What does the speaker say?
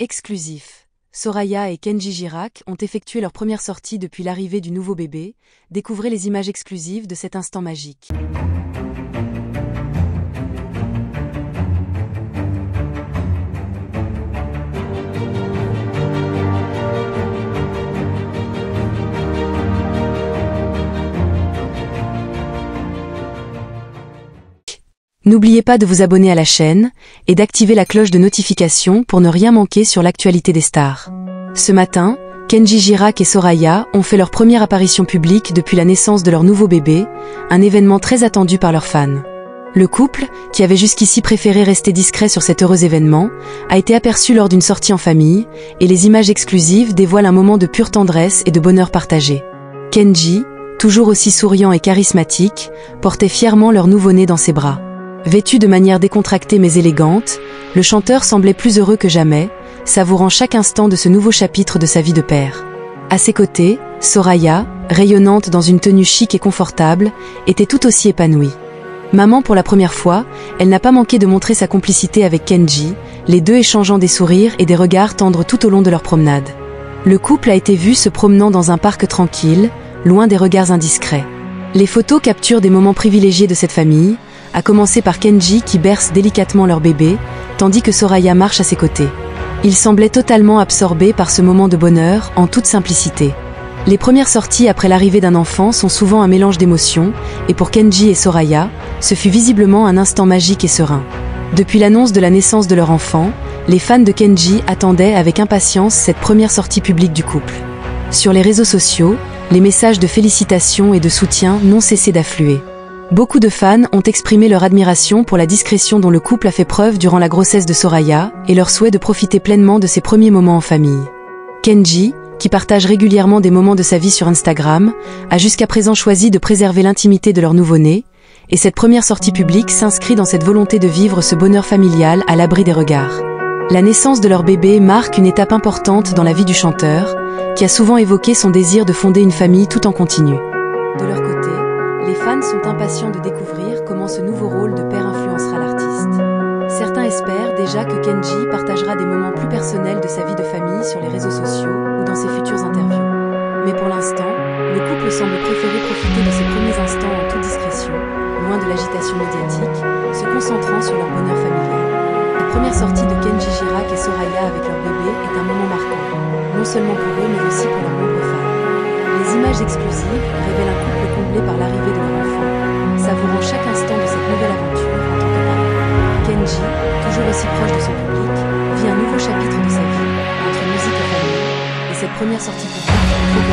Exclusif. Soraya et Kenji Girac ont effectué leur première sortie depuis l'arrivée du nouveau bébé. Découvrez les images exclusives de cet instant magique. N'oubliez pas de vous abonner à la chaîne et d'activer la cloche de notification pour ne rien manquer sur l'actualité des stars. Ce matin, Kenji Girac et Soraya ont fait leur première apparition publique depuis la naissance de leur nouveau bébé, un événement très attendu par leurs fans. Le couple, qui avait jusqu'ici préféré rester discret sur cet heureux événement, a été aperçu lors d'une sortie en famille, et les images exclusives dévoilent un moment de pure tendresse et de bonheur partagé. Kenji, toujours aussi souriant et charismatique, portait fièrement leur nouveau-né dans ses bras. Vêtu de manière décontractée mais élégante, le chanteur semblait plus heureux que jamais, savourant chaque instant de ce nouveau chapitre de sa vie de père. À ses côtés, Soraya, rayonnante dans une tenue chic et confortable, était tout aussi épanouie. Maman pour la première fois, elle n'a pas manqué de montrer sa complicité avec Kenji, les deux échangeant des sourires et des regards tendres tout au long de leur promenade. Le couple a été vu se promenant dans un parc tranquille, loin des regards indiscrets. Les photos capturent des moments privilégiés de cette famille, à commencer par Kenji qui berce délicatement leur bébé, tandis que Soraya marche à ses côtés. Il semblait totalement absorbé par ce moment de bonheur, en toute simplicité. Les premières sorties après l'arrivée d'un enfant sont souvent un mélange d'émotions, et pour Kenji et Soraya, ce fut visiblement un instant magique et serein. Depuis l'annonce de la naissance de leur enfant, les fans de Kenji attendaient avec impatience cette première sortie publique du couple. Sur les réseaux sociaux, les messages de félicitations et de soutien n'ont cessé d'affluer. Beaucoup de fans ont exprimé leur admiration pour la discrétion dont le couple a fait preuve durant la grossesse de Soraya et leur souhait de profiter pleinement de ses premiers moments en famille. Kenji, qui partage régulièrement des moments de sa vie sur Instagram, a jusqu'à présent choisi de préserver l'intimité de leur nouveau-né, et cette première sortie publique s'inscrit dans cette volonté de vivre ce bonheur familial à l'abri des regards. La naissance de leur bébé marque une étape importante dans la vie du chanteur, qui a souvent évoqué son désir de fonder une famille tout en continu. De leur côté, les fans sont impatients de découvrir comment ce nouveau rôle de père influencera l'artiste. Certains espèrent déjà que Kenji partagera des moments plus personnels de sa vie de famille sur les réseaux sociaux ou dans ses futures interviews. Mais pour l'instant, le couple semble préférer profiter de ses premiers instants en toute discrétion, loin de l'agitation médiatique, se concentrant sur leur bonheur familial. La première sortie de Kenji Girac et Soraya avec leur bébé est un moment marquant, non seulement pour eux mais aussi pour leurs nombreux fans. Les images exclusives révèlent un couple comblé par l'arrivée de leur enfant, savourant chaque instant de cette nouvelle aventure en tant que parent. Kenji, toujours aussi proche de son public, vit un nouveau chapitre de sa vie, entre musique et famille, et cette première sortie publique fait que